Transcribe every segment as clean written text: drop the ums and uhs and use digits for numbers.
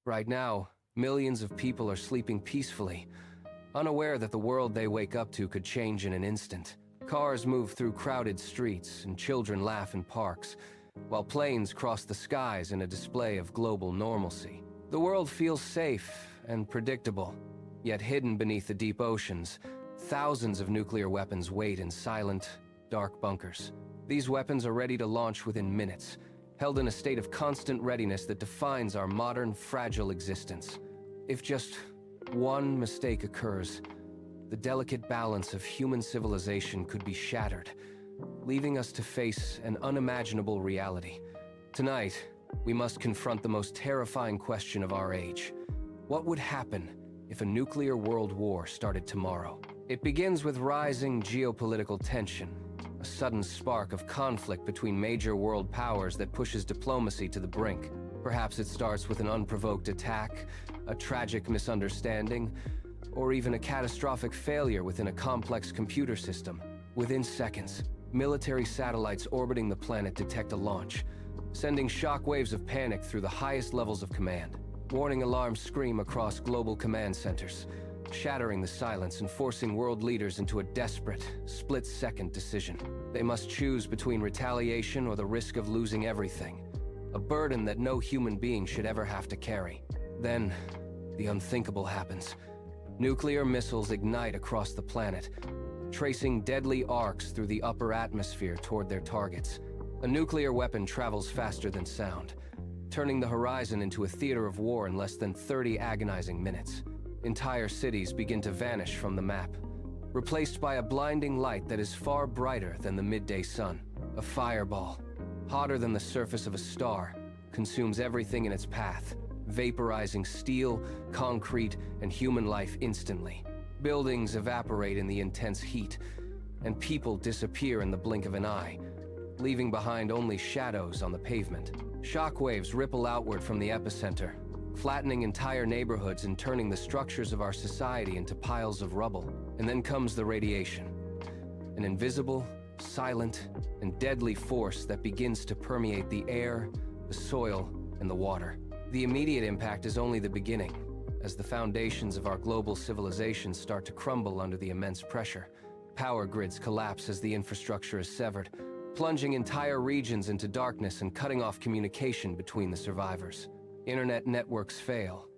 Right now, millions of people are sleeping peacefully, unaware that the world they wake up to could change in an instant. Cars move through crowded streets and children laugh in parks, while planes cross the skies in a display of global normalcy. The world feels safe and predictable, yet hidden beneath the deep oceans, thousands of nuclear weapons wait in silent, dark bunkers. These weapons are ready to launch within minutes, held in a state of constant readiness that defines our modern, fragile existence. If just one mistake occurs, the delicate balance of human civilization could be shattered, leaving us to face an unimaginable reality. Tonight, we must confront the most terrifying question of our age. What would happen if a nuclear world war started tomorrow? It begins with rising geopolitical tension, a sudden spark of conflict between major world powers that pushes diplomacy to the brink. Perhaps it starts with an unprovoked attack, a tragic misunderstanding, or even a catastrophic failure within a complex computer system. Within seconds, military satellites orbiting the planet detect a launch, sending shockwaves of panic through the highest levels of command. Warning alarms scream across global command centers, shattering the silence and forcing world leaders into a desperate, split-second decision. They must choose between retaliation or the risk of losing everything, a burden that no human being should ever have to carry. Then, the unthinkable happens. Nuclear missiles ignite across the planet, tracing deadly arcs through the upper atmosphere toward their targets. A nuclear weapon travels faster than sound, turning the horizon into a theater of war in less than 30 agonizing minutes. Entire cities begin to vanish from the map, replaced by a blinding light that is far brighter than the midday sun. A fireball, hotter than the surface of a star, consumes everything in its path, vaporizing steel, concrete, and human life instantly. Buildings evaporate in the intense heat, and people disappear in the blink of an eye, leaving behind only shadows on the pavement. Shockwaves ripple outward from the epicenter, flattening entire neighborhoods and turning the structures of our society into piles of rubble. And then comes the radiation, an invisible, silent, and deadly force that begins to permeate the air, the soil, and the water. The immediate impact is only the beginning, as the foundations of our global civilization start to crumble under the immense pressure. Power grids collapse as the infrastructure is severed, plunging entire regions into darkness and cutting off communication between the survivors. Internet networks fail,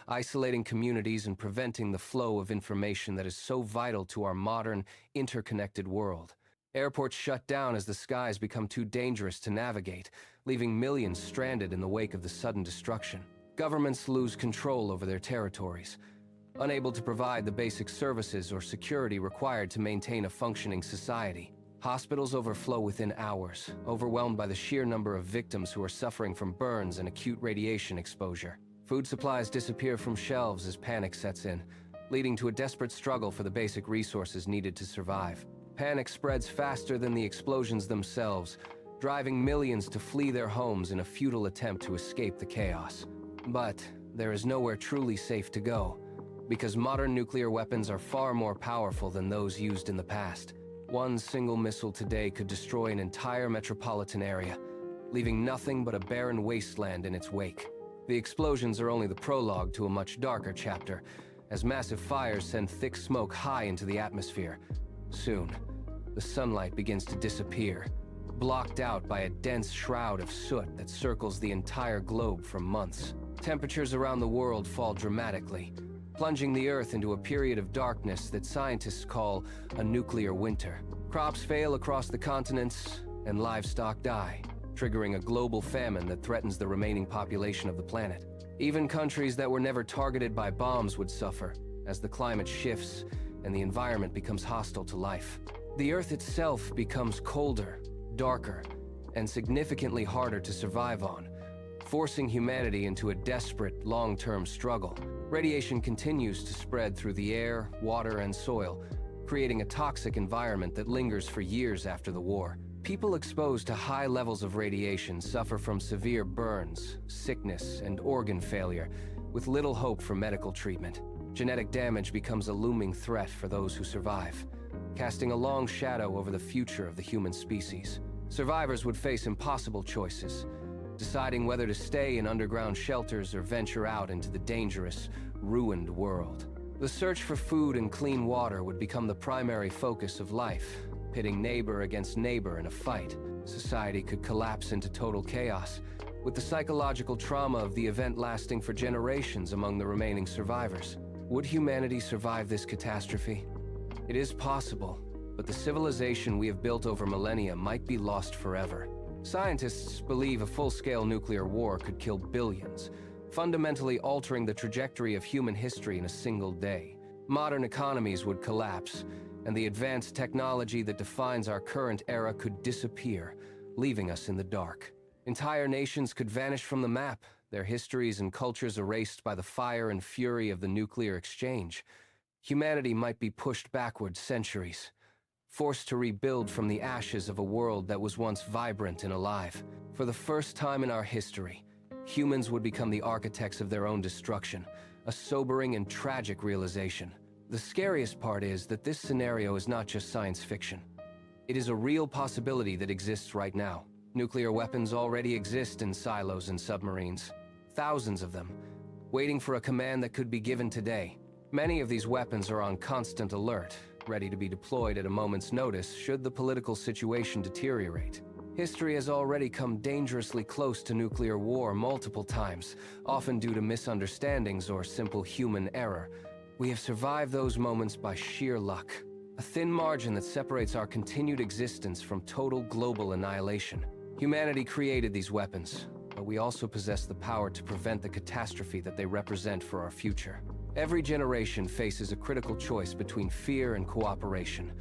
isolating communities and preventing the flow of information that is so vital to our modern, interconnected world. Airports shut down as the skies become too dangerous to navigate, leaving millions stranded in the wake of the sudden destruction. Governments lose control over their territories, unable to provide the basic services or security required to maintain a functioning society. Hospitals overflow within hours, overwhelmed by the sheer number of victims who are suffering from burns and acute radiation exposure. Food supplies disappear from shelves as panic sets in, leading to a desperate struggle for the basic resources needed to survive. Panic spreads faster than the explosions themselves, driving millions to flee their homes in a futile attempt to escape the chaos. But there is nowhere truly safe to go, because modern nuclear weapons are far more powerful than those used in the past. One single missile today could destroy an entire metropolitan area, leaving nothing but a barren wasteland in its wake. The explosions are only the prologue to a much darker chapter, as massive fires send thick smoke high into the atmosphere. Soon, the sunlight begins to disappear, blocked out by a dense shroud of soot that circles the entire globe for months. Temperatures around the world fall dramatically, plunging the Earth into a period of darkness that scientists call a nuclear winter. Crops fail across the continents, and livestock die, triggering a global famine that threatens the remaining population of the planet. Even countries that were never targeted by bombs would suffer, as the climate shifts and the environment becomes hostile to life. The Earth itself becomes colder, darker, and significantly harder to survive on, forcing humanity into a desperate, long-term struggle. Radiation continues to spread through the air, water, and soil, creating a toxic environment that lingers for years after the war. People exposed to high levels of radiation suffer from severe burns, sickness, and organ failure, with little hope for medical treatment. Genetic damage becomes a looming threat for those who survive, casting a long shadow over the future of the human species. Survivors would face impossible choices: deciding whether to stay in underground shelters or venture out into the dangerous, ruined world. The search for food and clean water would become the primary focus of life, pitting neighbor against neighbor in a fight. Society could collapse into total chaos, with the psychological trauma of the event lasting for generations among the remaining survivors. Would humanity survive this catastrophe? It is possible, but the civilization we have built over millennia might be lost forever. Scientists believe a full-scale nuclear war could kill billions, fundamentally altering the trajectory of human history in a single day. Modern economies would collapse, and the advanced technology that defines our current era could disappear, leaving us in the dark. Entire nations could vanish from the map, their histories and cultures erased by the fire and fury of the nuclear exchange. Humanity might be pushed backward centuries, forced to rebuild from the ashes of a world that was once vibrant and alive. For the first time in our history, humans would become the architects of their own destruction, a sobering and tragic realization. The scariest part is that this scenario is not just science fiction. It is a real possibility that exists right now. Nuclear weapons already exist in silos and submarines, thousands of them, waiting for a command that could be given today. Many of these weapons are on constant alert, ready to be deployed at a moment's notice should the political situation deteriorate. History has already come dangerously close to nuclear war multiple times, often due to misunderstandings or simple human error. We have survived those moments by sheer luck, a thin margin that separates our continued existence from total global annihilation. Humanity created these weapons, but we also possess the power to prevent the catastrophe that they represent for our future. Every generation faces a critical choice between fear and cooperation,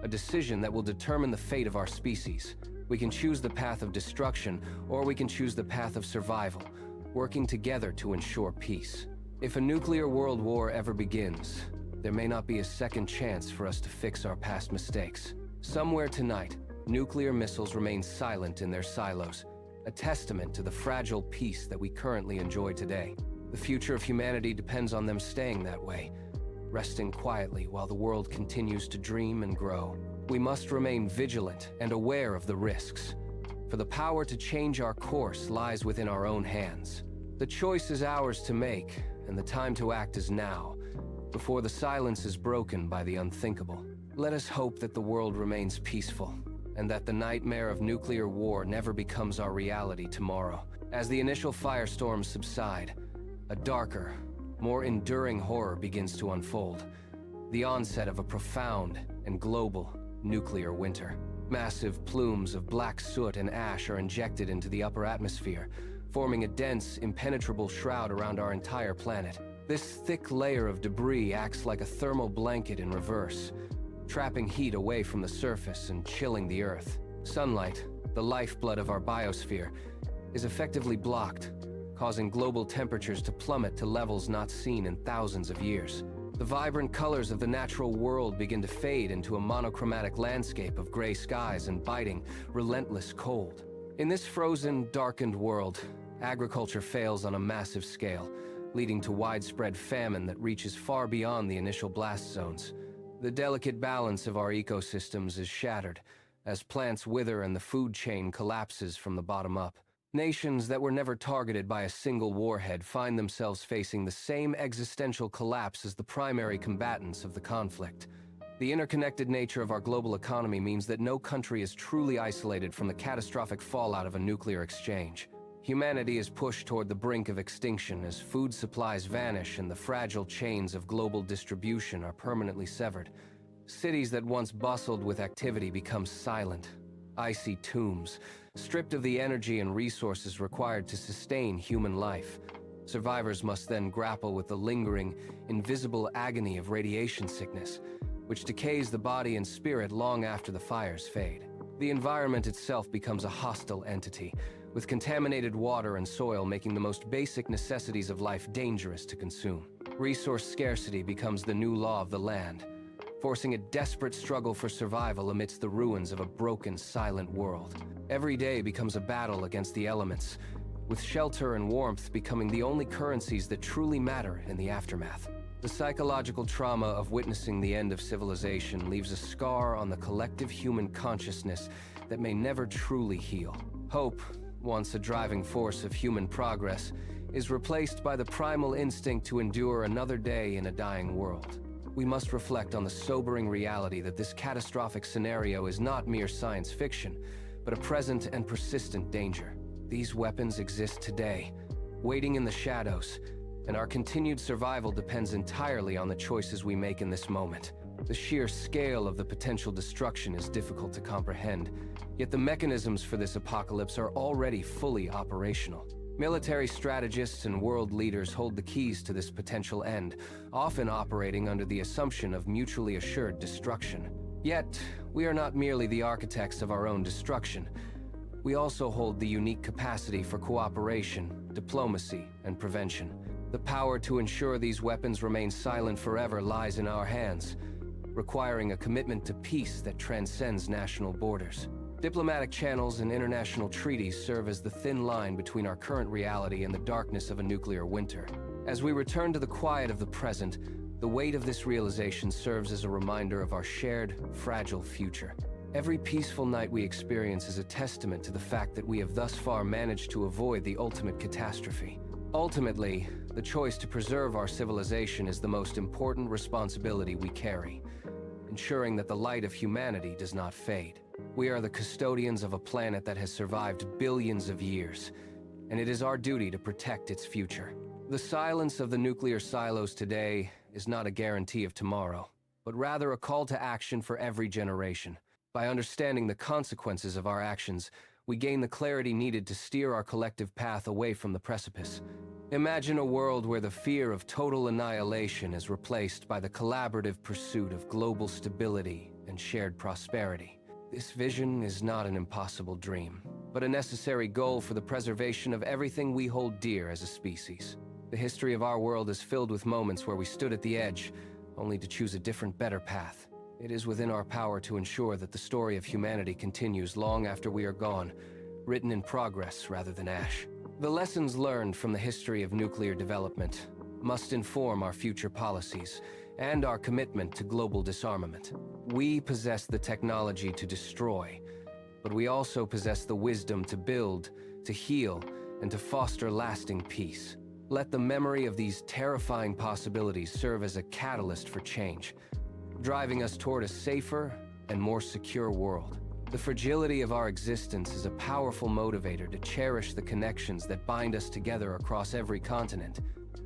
a decision that will determine the fate of our species. We can choose the path of destruction, or we can choose the path of survival, working together to ensure peace. If a nuclear world war ever begins, there may not be a second chance for us to fix our past mistakes. Somewhere tonight, nuclear missiles remain silent in their silos, a testament to the fragile peace that we currently enjoy today. The future of humanity depends on them staying that way, resting quietly while the world continues to dream and grow. We must remain vigilant and aware of the risks, for the power to change our course lies within our own hands. The choice is ours to make, and the time to act is now, before the silence is broken by the unthinkable. Let us hope that the world remains peaceful, and that the nightmare of nuclear war never becomes our reality tomorrow. As the initial firestorms subside, a darker, more enduring horror begins to unfold. The onset of a profound and global nuclear winter. Massive plumes of black soot and ash are injected into the upper atmosphere, forming a dense, impenetrable shroud around our entire planet. This thick layer of debris acts like a thermal blanket in reverse, trapping heat away from the surface and chilling the Earth. Sunlight, the lifeblood of our biosphere, is effectively blocked, causing global temperatures to plummet to levels not seen in thousands of years. The vibrant colors of the natural world begin to fade into a monochromatic landscape of gray skies and biting, relentless cold. In this frozen, darkened world, agriculture fails on a massive scale, leading to widespread famine that reaches far beyond the initial blast zones. The delicate balance of our ecosystems is shattered, as plants wither and the food chain collapses from the bottom up. Nations that were never targeted by a single warhead find themselves facing the same existential collapse as the primary combatants of the conflict. The interconnected nature of our global economy means that no country is truly isolated from the catastrophic fallout of a nuclear exchange. Humanity is pushed toward the brink of extinction as food supplies vanish and the fragile chains of global distribution are permanently severed. Cities that once bustled with activity become silent, icy tombs, stripped of the energy and resources required to sustain human life. Survivors must then grapple with the lingering, invisible agony of radiation sickness, which decays the body and spirit long after the fires fade. The environment itself becomes a hostile entity, with contaminated water and soil making the most basic necessities of life dangerous to consume. Resource scarcity becomes the new law of the land, forcing a desperate struggle for survival amidst the ruins of a broken, silent world. Every day becomes a battle against the elements, with shelter and warmth becoming the only currencies that truly matter in the aftermath. The psychological trauma of witnessing the end of civilization leaves a scar on the collective human consciousness that may never truly heal. Hope, once a driving force of human progress, is replaced by the primal instinct to endure another day in a dying world. We must reflect on the sobering reality that this catastrophic scenario is not mere science fiction, but a present and persistent danger. These weapons exist today, waiting in the shadows, and our continued survival depends entirely on the choices we make in this moment. The sheer scale of the potential destruction is difficult to comprehend, yet the mechanisms for this apocalypse are already fully operational. Military strategists and world leaders hold the keys to this potential end, often operating under the assumption of mutually assured destruction. Yet, we are not merely the architects of our own destruction. We also hold the unique capacity for cooperation, diplomacy, and prevention. The power to ensure these weapons remain silent forever lies in our hands, requiring a commitment to peace that transcends national borders. Diplomatic channels and international treaties serve as the thin line between our current reality and the darkness of a nuclear winter. As we return to the quiet of the present, the weight of this realization serves as a reminder of our shared, fragile future. Every peaceful night we experience is a testament to the fact that we have thus far managed to avoid the ultimate catastrophe. Ultimately, the choice to preserve our civilization is the most important responsibility we carry, ensuring that the light of humanity does not fade. We are the custodians of a planet that has survived billions of years, and it is our duty to protect its future. The silence of the nuclear silos today is not a guarantee of tomorrow, but rather a call to action for every generation. By understanding the consequences of our actions, we gain the clarity needed to steer our collective path away from the precipice. Imagine a world where the fear of total annihilation is replaced by the collaborative pursuit of global stability and shared prosperity. This vision is not an impossible dream, but a necessary goal for the preservation of everything we hold dear as a species. The history of our world is filled with moments where we stood at the edge, only to choose a different, better path. It is within our power to ensure that the story of humanity continues long after we are gone, written in progress rather than ash. The lessons learned from the history of nuclear development must inform our future policies and our commitment to global disarmament. We possess the technology to destroy, but we also possess the wisdom to build, to heal, and to foster lasting peace. Let the memory of these terrifying possibilities serve as a catalyst for change, driving us toward a safer and more secure world. The fragility of our existence is a powerful motivator to cherish the connections that bind us together across every continent.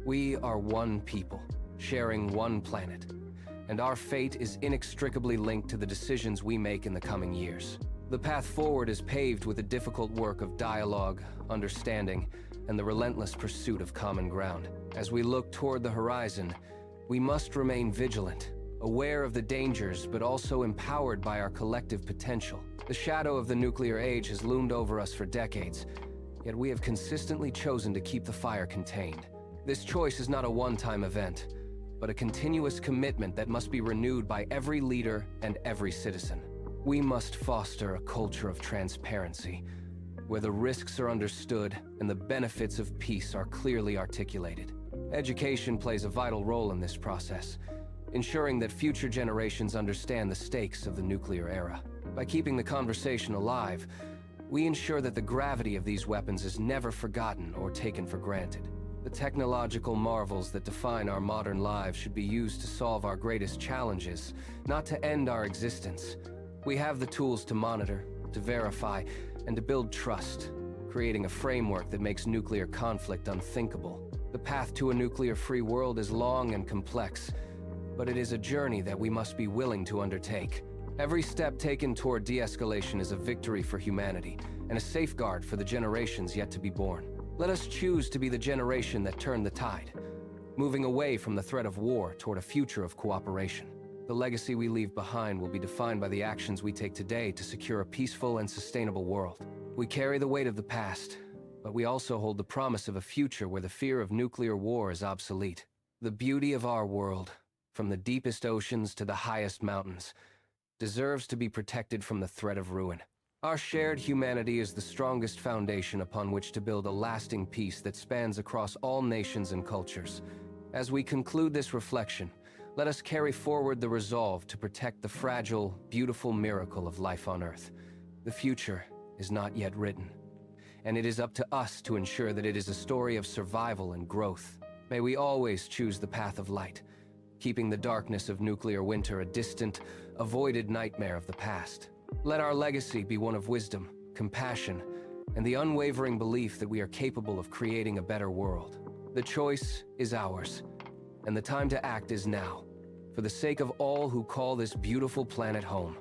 We are one people, sharing one planet, and our fate is inextricably linked to the decisions we make in the coming years. The path forward is paved with the difficult work of dialogue, understanding, and the relentless pursuit of common ground. As we look toward the horizon, we must remain vigilant, aware of the dangers, but also empowered by our collective potential. The shadow of the nuclear age has loomed over us for decades, yet we have consistently chosen to keep the fire contained. This choice is not a one-time event, but a continuous commitment that must be renewed by every leader and every citizen. We must foster a culture of transparency, where the risks are understood and the benefits of peace are clearly articulated. Education plays a vital role in this process, ensuring that future generations understand the stakes of the nuclear era. By keeping the conversation alive, we ensure that the gravity of these weapons is never forgotten or taken for granted. The technological marvels that define our modern lives should be used to solve our greatest challenges, not to end our existence. We have the tools to monitor, to verify, and to build trust, creating a framework that makes nuclear conflict unthinkable. The path to a nuclear-free world is long and complex, but it is a journey that we must be willing to undertake. Every step taken toward de-escalation is a victory for humanity, and a safeguard for the generations yet to be born. Let us choose to be the generation that turned the tide, moving away from the threat of war toward a future of cooperation. The legacy we leave behind will be defined by the actions we take today to secure a peaceful and sustainable world. We carry the weight of the past, but we also hold the promise of a future where the fear of nuclear war is obsolete. The beauty of our world, from the deepest oceans to the highest mountains, deserves to be protected from the threat of ruin. Our shared humanity is the strongest foundation upon which to build a lasting peace that spans across all nations and cultures. As we conclude this reflection, let us carry forward the resolve to protect the fragile, beautiful miracle of life on Earth. The future is not yet written, and it is up to us to ensure that it is a story of survival and growth. May we always choose the path of light, keeping the darkness of nuclear winter a distant, avoided nightmare of the past. Let our legacy be one of wisdom, compassion, and the unwavering belief that we are capable of creating a better world. The choice is ours, and the time to act is now, for the sake of all who call this beautiful planet home.